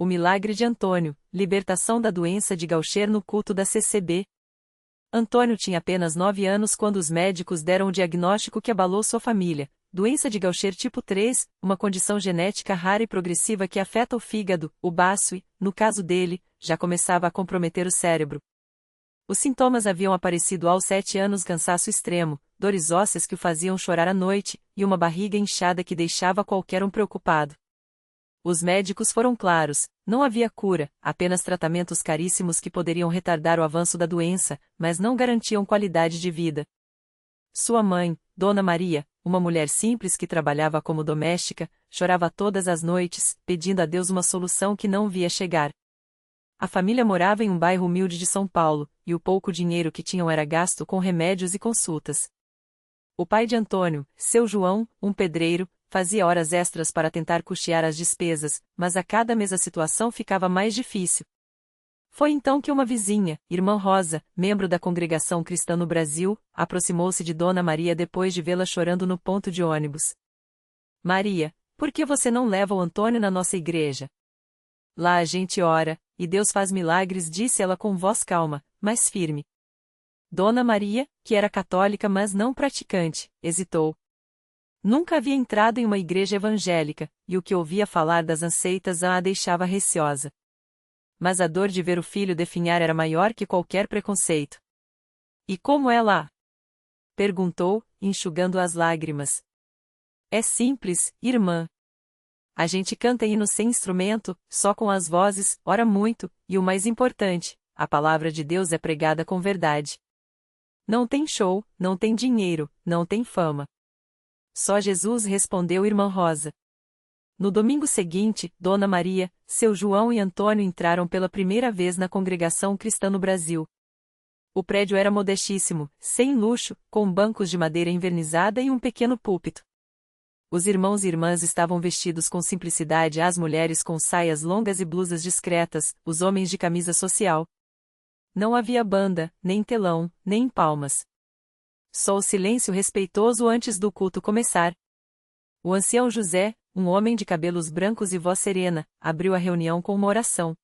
O milagre de Antônio, libertação da doença de Gaucher no culto da CCB. Antônio tinha apenas 9 anos quando os médicos deram o diagnóstico que abalou sua família: doença de Gaucher tipo 3, uma condição genética rara e progressiva que afeta o fígado, o baço e, no caso dele, já começava a comprometer o cérebro. Os sintomas haviam aparecido aos 7 anos: cansaço extremo, dores ósseas que o faziam chorar à noite, e uma barriga inchada que deixava qualquer um preocupado. Os médicos foram claros: não havia cura, apenas tratamentos caríssimos que poderiam retardar o avanço da doença, mas não garantiam qualidade de vida. Sua mãe, Dona Maria, uma mulher simples que trabalhava como doméstica, chorava todas as noites, pedindo a Deus uma solução que não via chegar. A família morava em um bairro humilde de São Paulo, e o pouco dinheiro que tinham era gasto com remédios e consultas. O pai de Antônio, seu João, um pedreiro, fazia horas extras para tentar custear as despesas, mas a cada mês a situação ficava mais difícil. Foi então que uma vizinha, Irmã Rosa, membro da congregação cristã no Brasil, aproximou-se de Dona Maria depois de vê-la chorando no ponto de ônibus. Maria, por que você não leva o Antônio na nossa igreja? Lá a gente ora, e Deus faz milagres, disse ela com voz calma, mas firme. Dona Maria, que era católica mas não praticante, hesitou. Nunca havia entrado em uma igreja evangélica, e o que ouvia falar das anseitas a deixava receosa. Mas a dor de ver o filho definhar era maior que qualquer preconceito. E como é lá? Perguntou, enxugando as lágrimas. É simples, irmã. A gente canta hino sem instrumento, só com as vozes, ora muito, e o mais importante, a palavra de Deus é pregada com verdade. Não tem show, não tem dinheiro, não tem fama. Só Jesus, respondeu Irmã Rosa. No domingo seguinte, Dona Maria, seu João e Antônio entraram pela primeira vez na congregação cristã no Brasil. O prédio era modestíssimo, sem luxo, com bancos de madeira envernizada e um pequeno púlpito. Os irmãos e irmãs estavam vestidos com simplicidade, as mulheres com saias longas e blusas discretas, os homens de camisa social. Não havia banda, nem telão, nem palmas. Só o silêncio respeitoso antes do culto começar. O ancião José, um homem de cabelos brancos e voz serena, abriu a reunião com uma oração.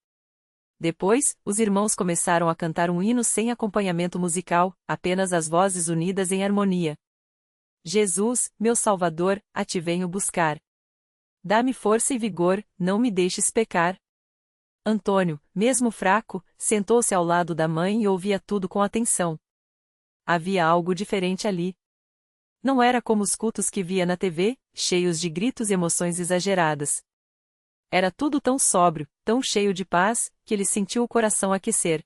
Depois, os irmãos começaram a cantar um hino sem acompanhamento musical, apenas as vozes unidas em harmonia. Jesus, meu Salvador, a ti venho buscar. Dá-me força e vigor, não me deixes pecar. Antônio, mesmo fraco, sentou-se ao lado da mãe e ouvia tudo com atenção. Havia algo diferente ali. Não era como os cultos que via na TV, cheios de gritos e emoções exageradas. Era tudo tão sóbrio, tão cheio de paz, que ele sentiu o coração aquecer.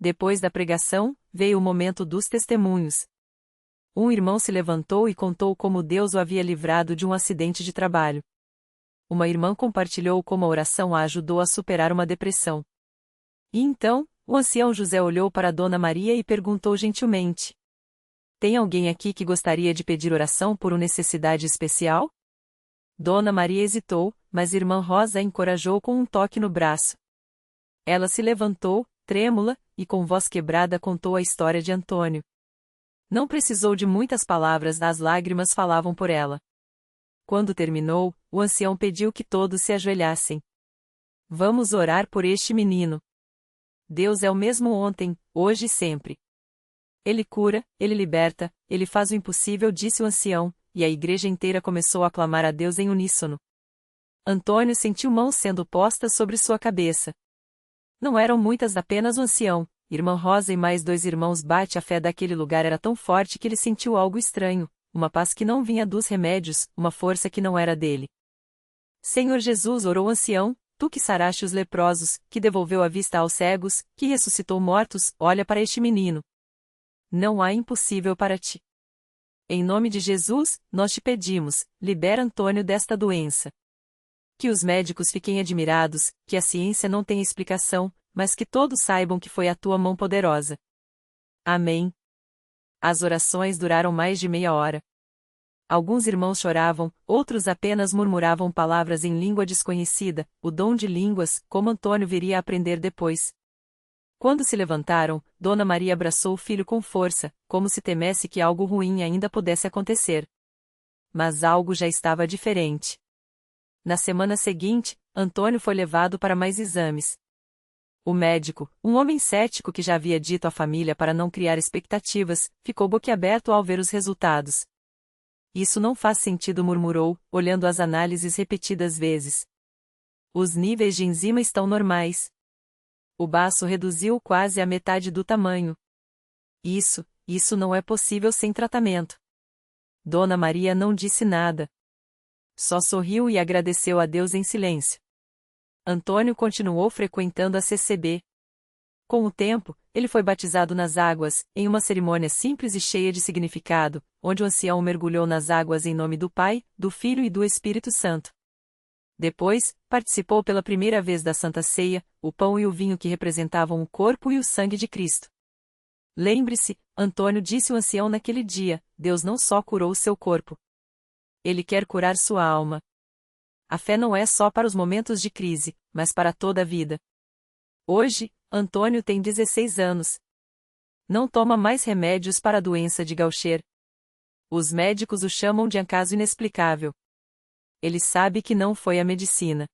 Depois da pregação, veio o momento dos testemunhos. Um irmão se levantou e contou como Deus o havia livrado de um acidente de trabalho. Uma irmã compartilhou como a oração a ajudou a superar uma depressão. E então, o ancião José olhou para Dona Maria e perguntou gentilmente: tem alguém aqui que gostaria de pedir oração por uma necessidade especial? Dona Maria hesitou, mas Irmã Rosa a encorajou com um toque no braço. Ela se levantou, trêmula, e com voz quebrada contou a história de Antônio. Não precisou de muitas palavras, as lágrimas falavam por ela. Quando terminou, o ancião pediu que todos se ajoelhassem. Vamos orar por este menino. Deus é o mesmo ontem, hoje e sempre. Ele cura, ele liberta, ele faz o impossível, disse o ancião, e a igreja inteira começou a clamar a Deus em uníssono. Antônio sentiu mãos sendo postas sobre sua cabeça. Não eram muitas, apenas o ancião, Irmã Rosa e mais 2 irmãos. A fé daquele lugar era tão forte que ele sentiu algo estranho, uma paz que não vinha dos remédios, uma força que não era dele. Senhor Jesus, orou o ancião, tu que saraste os leprosos, que devolveu a vista aos cegos, que ressuscitou mortos, olha para este menino. Não há impossível para ti. Em nome de Jesus, nós te pedimos, libera Antônio desta doença. Que os médicos fiquem admirados, que a ciência não tenha explicação, mas que todos saibam que foi a tua mão poderosa. Amém. As orações duraram mais de meia hora. Alguns irmãos choravam, outros apenas murmuravam palavras em língua desconhecida, o dom de línguas, como Antônio viria a aprender depois. Quando se levantaram, Dona Maria abraçou o filho com força, como se temesse que algo ruim ainda pudesse acontecer. Mas algo já estava diferente. Na semana seguinte, Antônio foi levado para mais exames. O médico, um homem cético que já havia dito à família para não criar expectativas, ficou boquiaberto ao ver os resultados. Isso não faz sentido, murmurou, olhando as análises repetidas vezes. Os níveis de enzima estão normais. O baço reduziu quase à metade do tamanho. Isso não é possível sem tratamento. Dona Maria não disse nada. Só sorriu e agradeceu a Deus em silêncio. Antônio continuou frequentando a CCB. Com o tempo, ele foi batizado nas águas, em uma cerimônia simples e cheia de significado, onde o ancião mergulhou nas águas em nome do Pai, do Filho e do Espírito Santo. Depois, participou pela primeira vez da Santa Ceia, o pão e o vinho que representavam o corpo e o sangue de Cristo. Lembre-se, Antônio, disse o ancião naquele dia, Deus não só curou o seu corpo. Ele quer curar sua alma. A fé não é só para os momentos de crise, mas para toda a vida. Hoje, Antônio tem 16 anos. Não toma mais remédios para a doença de Gaucher. Os médicos o chamam de um caso inexplicável. Ele sabe que não foi a medicina.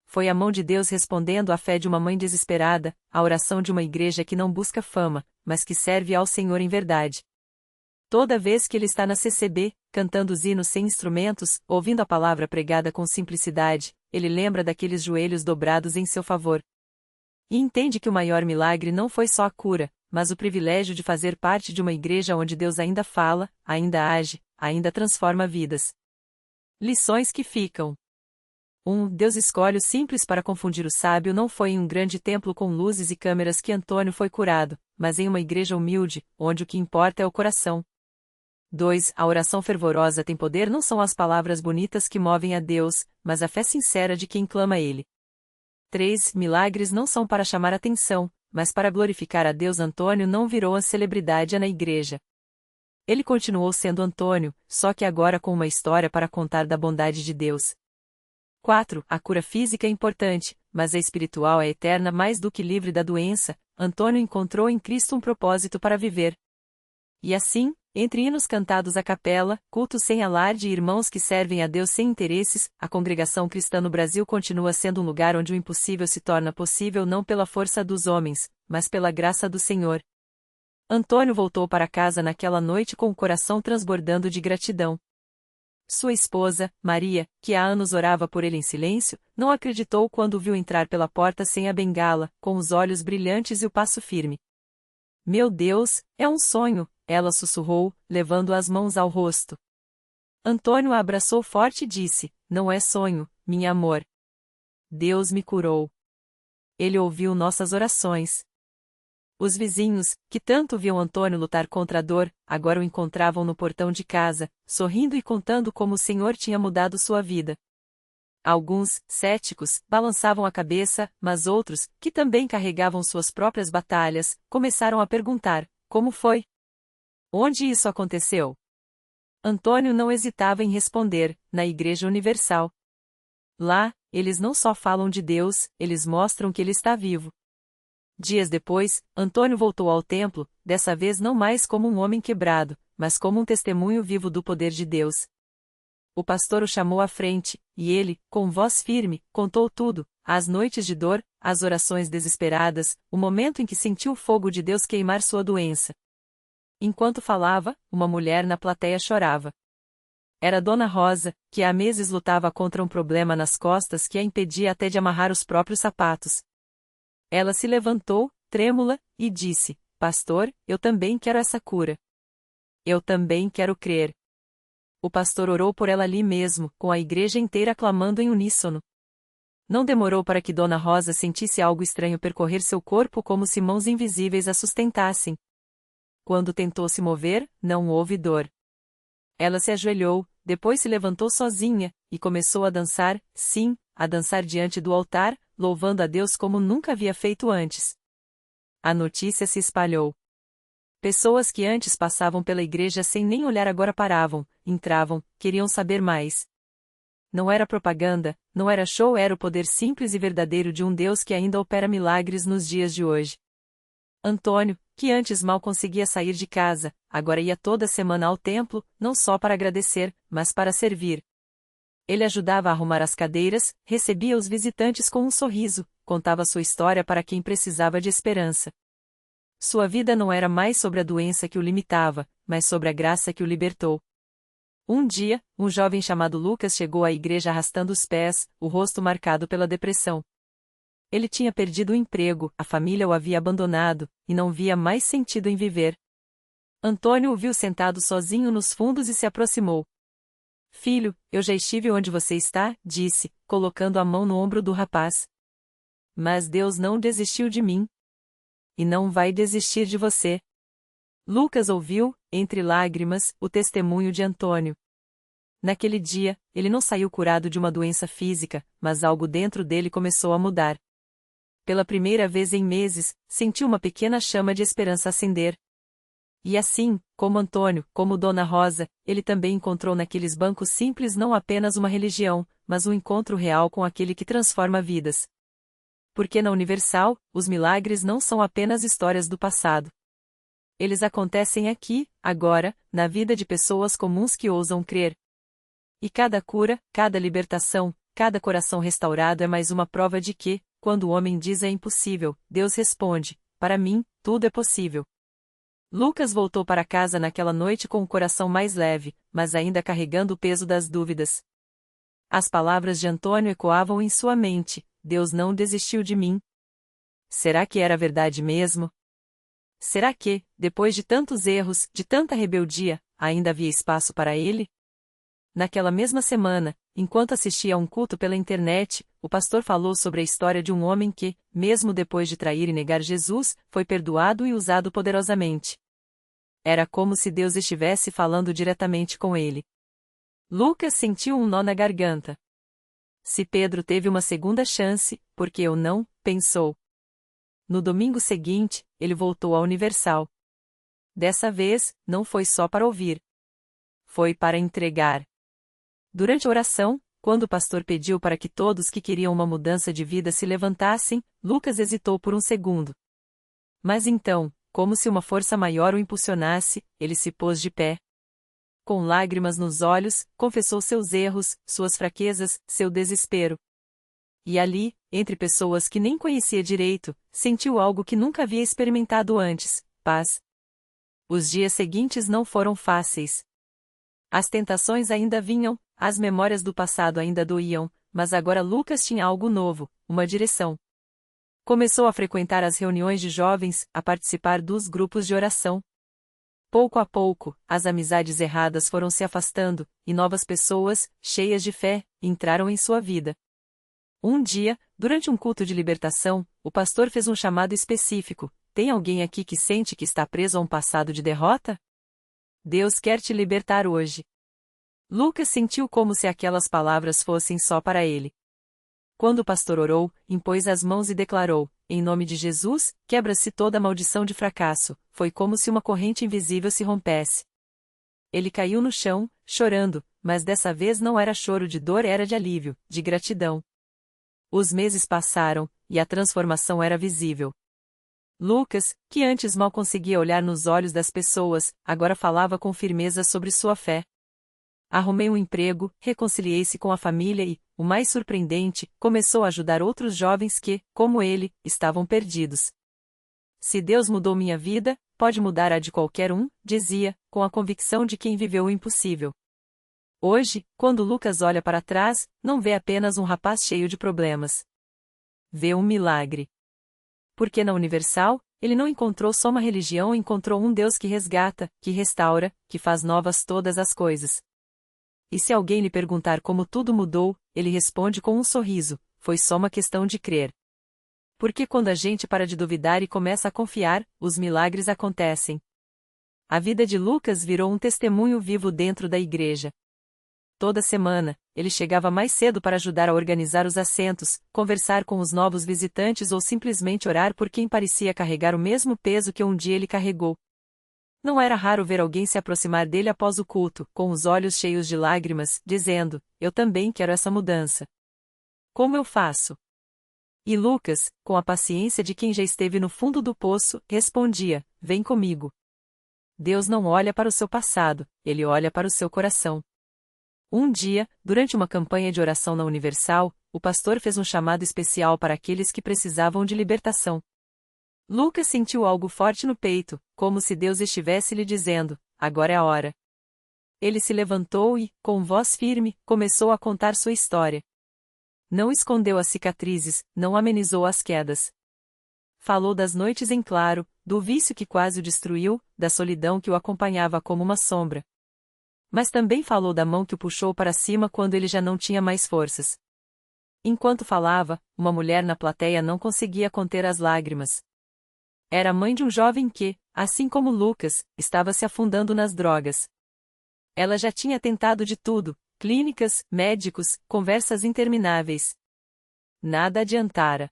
Foi a mão de Deus respondendo à fé de uma mãe desesperada, a oração de uma igreja que não busca fama, mas que serve ao Senhor em verdade. Toda vez que ele está na CCB, cantando os hinos sem instrumentos, ouvindo a palavra pregada com simplicidade, ele lembra daqueles joelhos dobrados em seu favor. E entende que o maior milagre não foi só a cura, mas o privilégio de fazer parte de uma igreja onde Deus ainda fala, ainda age, ainda transforma vidas. Lições que ficam. 1. Deus escolhe o simples para confundir o sábio. Não foi em um grande templo com luzes e câmeras que Antônio foi curado, mas em uma igreja humilde, onde o que importa é o coração. 2. A oração fervorosa tem poder. Não são as palavras bonitas que movem a Deus, mas a fé sincera de quem clama a Ele. 3. Milagres não são para chamar atenção, mas para glorificar a Deus. Antônio não virou a celebridade na igreja. Ele continuou sendo Antônio, só que agora com uma história para contar da bondade de Deus. 4. A cura física é importante, mas a espiritual é eterna. Mais do que livre da doença, Antônio encontrou em Cristo um propósito para viver. E assim, entre hinos cantados à capela, cultos sem alarde e irmãos que servem a Deus sem interesses, a congregação cristã no Brasil continua sendo um lugar onde o impossível se torna possível não pela força dos homens, mas pela graça do Senhor. Antônio voltou para casa naquela noite com o coração transbordando de gratidão. Sua esposa, Maria, que há anos orava por ele em silêncio, não acreditou quando o viu entrar pela porta sem a bengala, com os olhos brilhantes e o passo firme. Meu Deus, é um sonho, ela sussurrou, levando as mãos ao rosto. Antônio a abraçou forte e disse, não é sonho, minha amor. Deus me curou. Ele ouviu nossas orações. Os vizinhos, que tanto viam Antônio lutar contra a dor, agora o encontravam no portão de casa, sorrindo e contando como o Senhor tinha mudado sua vida. Alguns, céticos, balançavam a cabeça, mas outros, que também carregavam suas próprias batalhas, começaram a perguntar, como foi? Onde isso aconteceu? Antônio não hesitava em responder, na Igreja Universal. Lá, eles não só falam de Deus, eles mostram que Ele está vivo. Dias depois, Antônio voltou ao templo, dessa vez não mais como um homem quebrado, mas como um testemunho vivo do poder de Deus. O pastor o chamou à frente, e ele, com voz firme, contou tudo, as noites de dor, as orações desesperadas, o momento em que sentiu o fogo de Deus queimar sua doença. Enquanto falava, uma mulher na plateia chorava. Era Dona Rosa, que há meses lutava contra um problema nas costas que a impedia até de amarrar os próprios sapatos. Ela se levantou, trêmula, e disse, pastor, eu também quero essa cura. Eu também quero crer. O pastor orou por ela ali mesmo, com a igreja inteira clamando em uníssono. Não demorou para que Dona Rosa sentisse algo estranho percorrer seu corpo como se mãos invisíveis a sustentassem. Quando tentou se mover, não houve dor. Ela se ajoelhou, depois se levantou sozinha, e começou a dançar, sim, a dançar diante do altar, louvando a Deus como nunca havia feito antes. A notícia se espalhou. Pessoas que antes passavam pela igreja sem nem olhar agora paravam, entravam, queriam saber mais. Não era propaganda, não era show, era o poder simples e verdadeiro de um Deus que ainda opera milagres nos dias de hoje. Antônio, que antes mal conseguia sair de casa, agora ia toda semana ao templo, não só para agradecer, mas para servir. Ele ajudava a arrumar as cadeiras, recebia os visitantes com um sorriso, contava sua história para quem precisava de esperança. Sua vida não era mais sobre a doença que o limitava, mas sobre a graça que o libertou. Um dia, um jovem chamado Lucas chegou à igreja arrastando os pés, o rosto marcado pela depressão. Ele tinha perdido o emprego, a família o havia abandonado, e não via mais sentido em viver. Antônio o viu sentado sozinho nos fundos e se aproximou. Filho, eu já estive onde você está, disse, colocando a mão no ombro do rapaz. Mas Deus não desistiu de mim. E não vai desistir de você. Lucas ouviu, entre lágrimas, o testemunho de Antônio. Naquele dia, ele não saiu curado de uma doença física, mas algo dentro dele começou a mudar. Pela primeira vez em meses, sentiu uma pequena chama de esperança acender. E assim, como Antônio, como Dona Rosa, ele também encontrou naqueles bancos simples não apenas uma religião, mas um encontro real com aquele que transforma vidas. Porque na Universal, os milagres não são apenas histórias do passado. Eles acontecem aqui, agora, na vida de pessoas comuns que ousam crer. E cada cura, cada libertação, cada coração restaurado é mais uma prova de que, quando o homem diz é impossível, Deus responde: para mim, tudo é possível. Lucas voltou para casa naquela noite com o coração mais leve, mas ainda carregando o peso das dúvidas. As palavras de Antônio ecoavam em sua mente: Deus não desistiu de mim. Será que era verdade mesmo? Será que, depois de tantos erros, de tanta rebeldia, ainda havia espaço para ele? Naquela mesma semana, enquanto assistia a um culto pela internet, o pastor falou sobre a história de um homem que, mesmo depois de trair e negar Jesus, foi perdoado e usado poderosamente. Era como se Deus estivesse falando diretamente com ele. Lucas sentiu um nó na garganta. Se Pedro teve uma segunda chance, por que eu não? Pensou. No domingo seguinte, ele voltou à Universal. Dessa vez, não foi só para ouvir. Foi para entregar. Durante a oração, quando o pastor pediu para que todos que queriam uma mudança de vida se levantassem, Lucas hesitou por um segundo. Mas então, como se uma força maior o impulsionasse, ele se pôs de pé. Com lágrimas nos olhos, confessou seus erros, suas fraquezas, seu desespero. E ali, entre pessoas que nem conhecia direito, sentiu algo que nunca havia experimentado antes: paz. Os dias seguintes não foram fáceis. As tentações ainda vinham, as memórias do passado ainda doíam, mas agora Lucas tinha algo novo, uma direção. Começou a frequentar as reuniões de jovens, a participar dos grupos de oração. Pouco a pouco, as amizades erradas foram se afastando, e novas pessoas, cheias de fé, entraram em sua vida. Um dia, durante um culto de libertação, o pastor fez um chamado específico: tem alguém aqui que sente que está preso a um passado de derrota? Deus quer te libertar hoje. Lucas sentiu como se aquelas palavras fossem só para ele. Quando o pastor orou, impôs as mãos e declarou: em nome de Jesus, quebra-se toda a maldição de fracasso. Foi como se uma corrente invisível se rompesse. Ele caiu no chão, chorando, mas dessa vez não era choro de dor, era de alívio, de gratidão. Os meses passaram, e a transformação era visível. Lucas, que antes mal conseguia olhar nos olhos das pessoas, agora falava com firmeza sobre sua fé. Arrumei um emprego, reconciliei-se com a família e, o mais surpreendente, começou a ajudar outros jovens que, como ele, estavam perdidos. Se Deus mudou minha vida, pode mudar a de qualquer um, dizia, com a convicção de quem viveu o impossível. Hoje, quando Lucas olha para trás, não vê apenas um rapaz cheio de problemas. Vê um milagre. Porque na Universal, ele não encontrou só uma religião, encontrou um Deus que resgata, que restaura, que faz novas todas as coisas. E se alguém lhe perguntar como tudo mudou, ele responde com um sorriso: foi só uma questão de crer. Porque quando a gente para de duvidar e começa a confiar, os milagres acontecem. A vida de Lucas virou um testemunho vivo dentro da igreja. Toda semana, ele chegava mais cedo para ajudar a organizar os assentos, conversar com os novos visitantes ou simplesmente orar por quem parecia carregar o mesmo peso que um dia ele carregou. Não era raro ver alguém se aproximar dele após o culto, com os olhos cheios de lágrimas, dizendo: eu também quero essa mudança. Como eu faço? E Lucas, com a paciência de quem já esteve no fundo do poço, respondia: vem comigo. Deus não olha para o seu passado, ele olha para o seu coração. Um dia, durante uma campanha de oração na Universal, o pastor fez um chamado especial para aqueles que precisavam de libertação. Lucas sentiu algo forte no peito, como se Deus estivesse lhe dizendo: agora é a hora. Ele se levantou e, com voz firme, começou a contar sua história. Não escondeu as cicatrizes, não amenizou as quedas. Falou das noites em claro, do vício que quase o destruiu, da solidão que o acompanhava como uma sombra. Mas também falou da mão que o puxou para cima quando ele já não tinha mais forças. Enquanto falava, uma mulher na plateia não conseguia conter as lágrimas. Era a mãe de um jovem que, assim como Lucas, estava se afundando nas drogas. Ela já tinha tentado de tudo: clínicas, médicos, conversas intermináveis. Nada adiantara.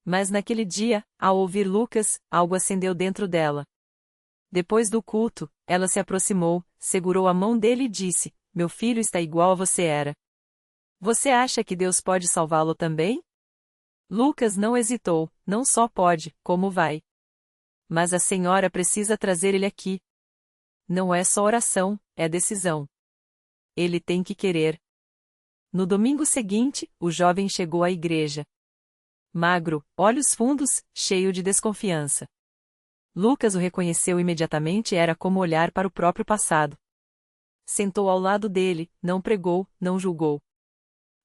Mas naquele dia, ao ouvir Lucas, algo acendeu dentro dela. Depois do culto, ela se aproximou, segurou a mão dele e disse: meu filho está igual a você era. Você acha que Deus pode salvá-lo também? Lucas não hesitou: não só pode, como vai. Mas a senhora precisa trazer ele aqui. Não é só oração, é decisão. Ele tem que querer. No domingo seguinte, o jovem chegou à igreja. Magro, olhos fundos, cheio de desconfiança. Lucas o reconheceu imediatamente e era como olhar para o próprio passado. Sentou ao lado dele, não pregou, não julgou.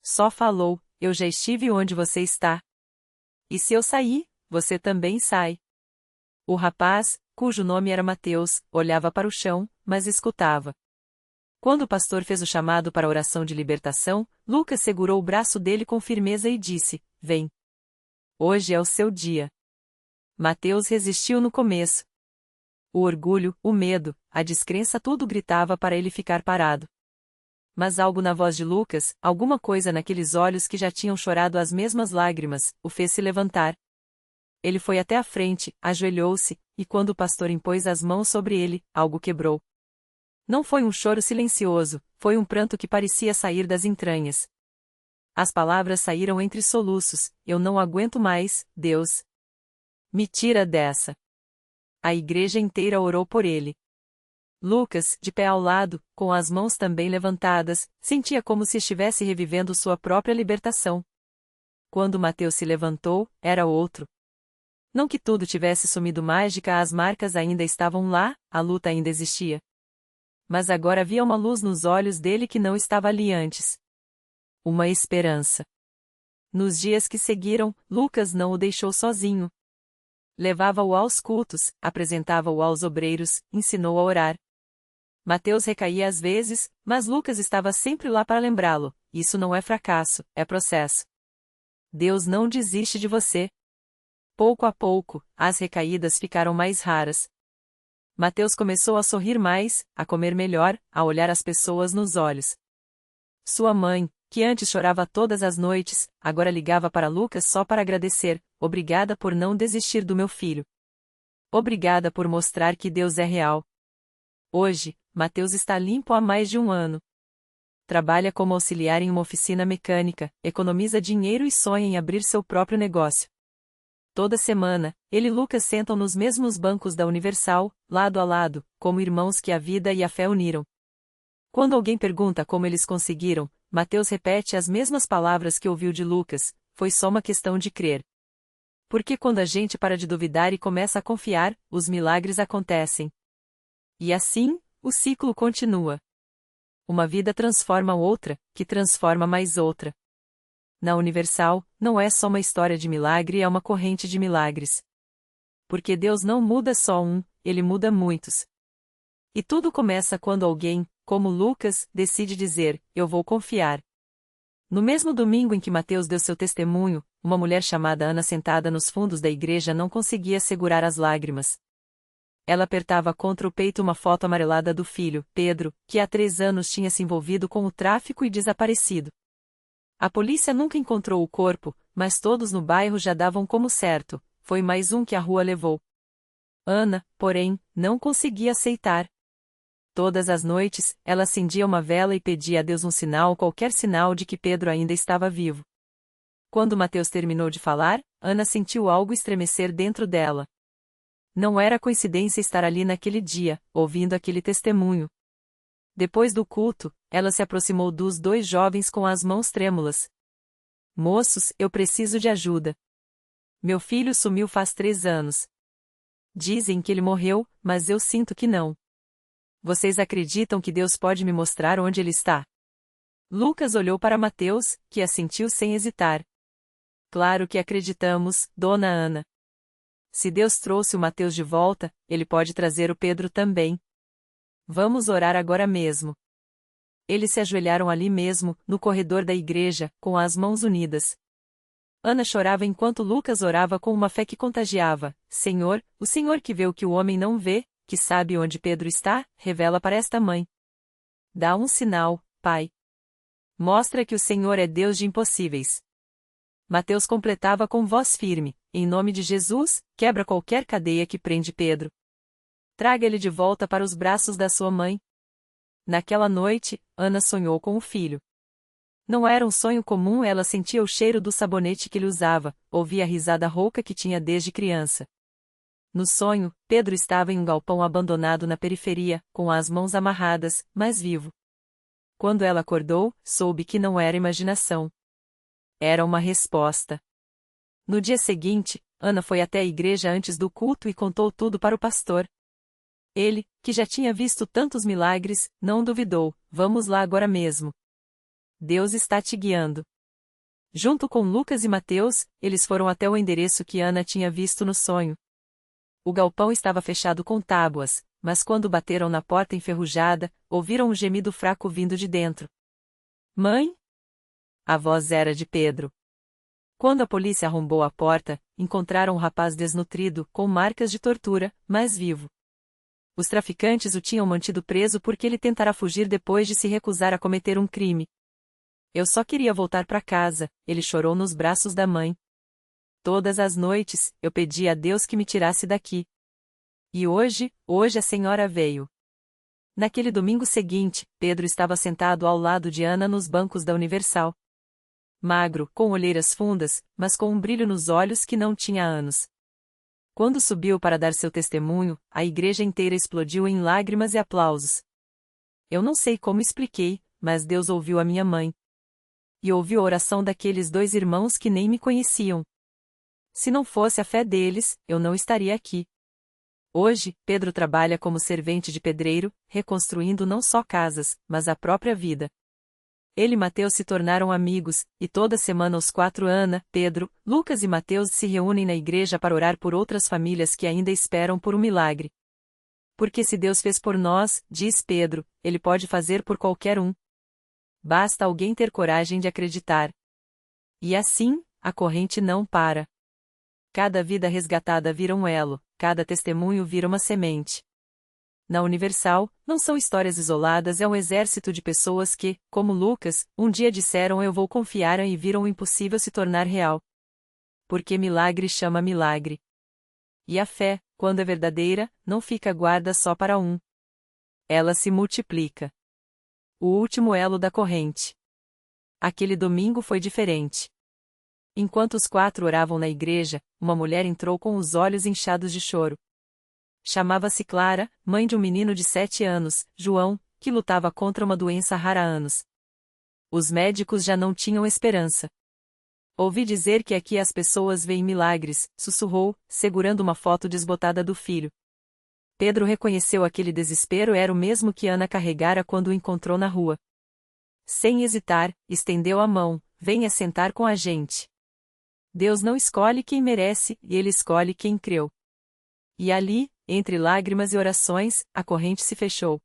Só falou: eu já estive onde você está. E se eu sair, você também sai. O rapaz, cujo nome era Mateus, olhava para o chão, mas escutava. Quando o pastor fez o chamado para a oração de libertação, Lucas segurou o braço dele com firmeza e disse: vem. Hoje é o seu dia. Mateus resistiu no começo. O orgulho, o medo, a descrença tudo gritava para ele ficar parado. Mas algo na voz de Lucas, alguma coisa naqueles olhos que já tinham chorado as mesmas lágrimas, o fez se levantar. Ele foi até a frente, ajoelhou-se, e quando o pastor impôs as mãos sobre ele, algo quebrou. Não foi um choro silencioso, foi um pranto que parecia sair das entranhas. As palavras saíram entre soluços: eu não aguento mais, Deus. Me tira dessa. A igreja inteira orou por ele. Lucas, de pé ao lado, com as mãos também levantadas, sentia como se estivesse revivendo sua própria libertação. Quando Mateus se levantou, era outro. Não que tudo tivesse sumido mágica, as marcas ainda estavam lá, a luta ainda existia. Mas agora havia uma luz nos olhos dele que não estava ali antes. Uma esperança. Nos dias que seguiram, Lucas não o deixou sozinho. Levava-o aos cultos, apresentava-o aos obreiros, ensinou a orar. Mateus recaía às vezes, mas Lucas estava sempre lá para lembrá-lo: isso não é fracasso, é processo. Deus não desiste de você. Pouco a pouco, as recaídas ficaram mais raras. Mateus começou a sorrir mais, a comer melhor, a olhar as pessoas nos olhos. Sua mãe, que antes chorava todas as noites, agora ligava para Lucas só para agradecer: obrigada por não desistir do meu filho. Obrigada por mostrar que Deus é real. Hoje, Mateus está limpo há mais de um ano. Trabalha como auxiliar em uma oficina mecânica, economiza dinheiro e sonha em abrir seu próprio negócio. Toda semana, ele e Lucas sentam nos mesmos bancos da Universal, lado a lado, como irmãos que a vida e a fé uniram. Quando alguém pergunta como eles conseguiram, Mateus repete as mesmas palavras que ouviu de Lucas: foi só uma questão de crer. Porque quando a gente para de duvidar e começa a confiar, os milagres acontecem. E assim, o ciclo continua. Uma vida transforma outra, que transforma mais outra. Na Universal, não é só uma história de milagre, é uma corrente de milagres. Porque Deus não muda só um, Ele muda muitos. E tudo começa quando alguém, como Lucas, decide dizer: eu vou confiar. No mesmo domingo em que Mateus deu seu testemunho, uma mulher chamada Ana sentada nos fundos da igreja não conseguia segurar as lágrimas. Ela apertava contra o peito uma foto amarelada do filho, Pedro, que há 3 anos tinha se envolvido com o tráfico e desaparecido. A polícia nunca encontrou o corpo, mas todos no bairro já davam como certo: foi mais um que a rua levou. Ana, porém, não conseguia aceitar. Todas as noites, ela acendia uma vela e pedia a Deus um sinal, qualquer sinal de que Pedro ainda estava vivo. Quando Mateus terminou de falar, Ana sentiu algo estremecer dentro dela. Não era coincidência estar ali naquele dia, ouvindo aquele testemunho. Depois do culto, ela se aproximou dos dois jovens com as mãos trêmulas. Moços, eu preciso de ajuda. Meu filho sumiu faz 3 anos. Dizem que ele morreu, mas eu sinto que não. Vocês acreditam que Deus pode me mostrar onde ele está? Lucas olhou para Mateus, que assentiu sem hesitar. Claro que acreditamos, Dona Ana. Se Deus trouxe o Mateus de volta, ele pode trazer o Pedro também. Vamos orar agora mesmo. Eles se ajoelharam ali mesmo, no corredor da igreja, com as mãos unidas. Ana chorava enquanto Lucas orava com uma fé que contagiava. Senhor, o Senhor que vê o que o homem não vê, que sabe onde Pedro está, revela para esta mãe. Dá um sinal, Pai. Mostra que o Senhor é Deus de impossíveis. Mateus completava com voz firme, em nome de Jesus, quebra qualquer cadeia que prende Pedro. Traga ele de volta para os braços da sua mãe. Naquela noite, Ana sonhou com o filho. Não era um sonho comum, ela sentia o cheiro do sabonete que ele usava, ouvia a risada rouca que tinha desde criança. No sonho, Pedro estava em um galpão abandonado na periferia, com as mãos amarradas, mas vivo. Quando ela acordou, soube que não era imaginação. Era uma resposta. No dia seguinte, Ana foi até a igreja antes do culto e contou tudo para o pastor. Ele, que já tinha visto tantos milagres, não duvidou. Vamos lá agora mesmo. Deus está te guiando. Junto com Lucas e Mateus, eles foram até o endereço que Ana tinha visto no sonho. O galpão estava fechado com tábuas, mas quando bateram na porta enferrujada, ouviram um gemido fraco vindo de dentro. Mãe? A voz era de Pedro. Quando a polícia arrombou a porta, encontraram o rapaz desnutrido, com marcas de tortura, mas vivo. Os traficantes o tinham mantido preso porque ele tentara fugir depois de se recusar a cometer um crime. Eu só queria voltar para casa, ele chorou nos braços da mãe. Todas as noites, eu pedia a Deus que me tirasse daqui. E hoje a senhora veio. Naquele domingo seguinte, Pedro estava sentado ao lado de Ana nos bancos da Universal. Magro, com olheiras fundas, mas com um brilho nos olhos que não tinha há anos. Quando subiu para dar seu testemunho, a igreja inteira explodiu em lágrimas e aplausos. Eu não sei como expliquei, mas Deus ouviu a minha mãe. E ouviu a oração daqueles 2 irmãos que nem me conheciam. Se não fosse a fé deles, eu não estaria aqui. Hoje, Pedro trabalha como servente de pedreiro, reconstruindo não só casas, mas a própria vida. Ele e Mateus se tornaram amigos, e toda semana os 4 Ana, Pedro, Lucas e Mateus se reúnem na igreja para orar por outras famílias que ainda esperam por um milagre. Porque se Deus fez por nós, diz Pedro, Ele pode fazer por qualquer um. Basta alguém ter coragem de acreditar. E assim, a corrente não para. Cada vida resgatada vira um elo, cada testemunho vira uma semente. Na Universal, não são histórias isoladas, é um exército de pessoas que, como Lucas, um dia disseram eu vou confiar e viram o impossível se tornar real. Porque milagre chama milagre. E a fé, quando é verdadeira, não fica guarda só para um. Ela se multiplica. O último elo da corrente. Aquele domingo foi diferente. Enquanto os 4 oravam na igreja, uma mulher entrou com os olhos inchados de choro. Chamava-se Clara, mãe de um menino de 7 anos, João, que lutava contra uma doença rara há anos. Os médicos já não tinham esperança. Ouvi dizer que aqui as pessoas veem milagres, sussurrou, segurando uma foto desbotada do filho. Pedro reconheceu aquele desespero era o mesmo que Ana carregara quando o encontrou na rua. Sem hesitar, estendeu a mão, venha sentar com a gente. Deus não escolhe quem merece, e Ele escolhe quem creu. E ali, entre lágrimas e orações, a corrente se fechou.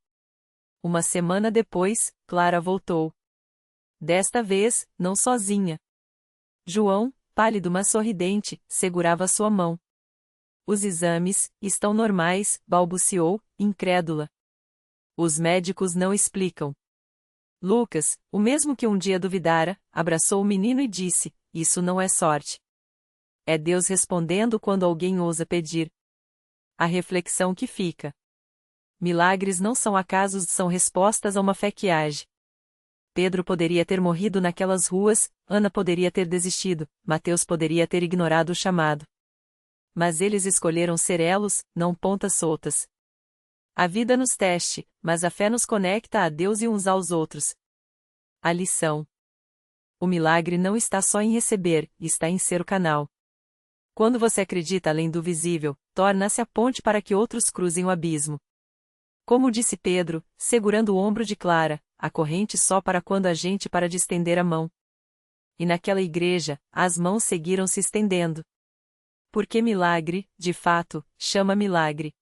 Uma semana depois, Clara voltou. Desta vez, não sozinha. João, pálido mas sorridente, segurava sua mão. Os exames estão normais, balbuciou, incrédula. Os médicos não explicam. Lucas, o mesmo que um dia duvidara, abraçou o menino e disse: isso não é sorte. É Deus respondendo quando alguém ousa pedir. A reflexão que fica. Milagres não são acasos, são respostas a uma fé que age. Pedro poderia ter morrido naquelas ruas, Ana poderia ter desistido, Mateus poderia ter ignorado o chamado. Mas eles escolheram ser elos, não pontas soltas. A vida nos teste, mas a fé nos conecta a Deus e uns aos outros. A lição: o milagre não está só em receber, está em ser o canal. Quando você acredita além do visível, torna-se a ponte para que outros cruzem o abismo. Como disse Pedro, segurando o ombro de Clara, a corrente só para quando a gente para de estender a mão. E naquela igreja, as mãos seguiram se estendendo. Porque milagre, de fato, chama milagre.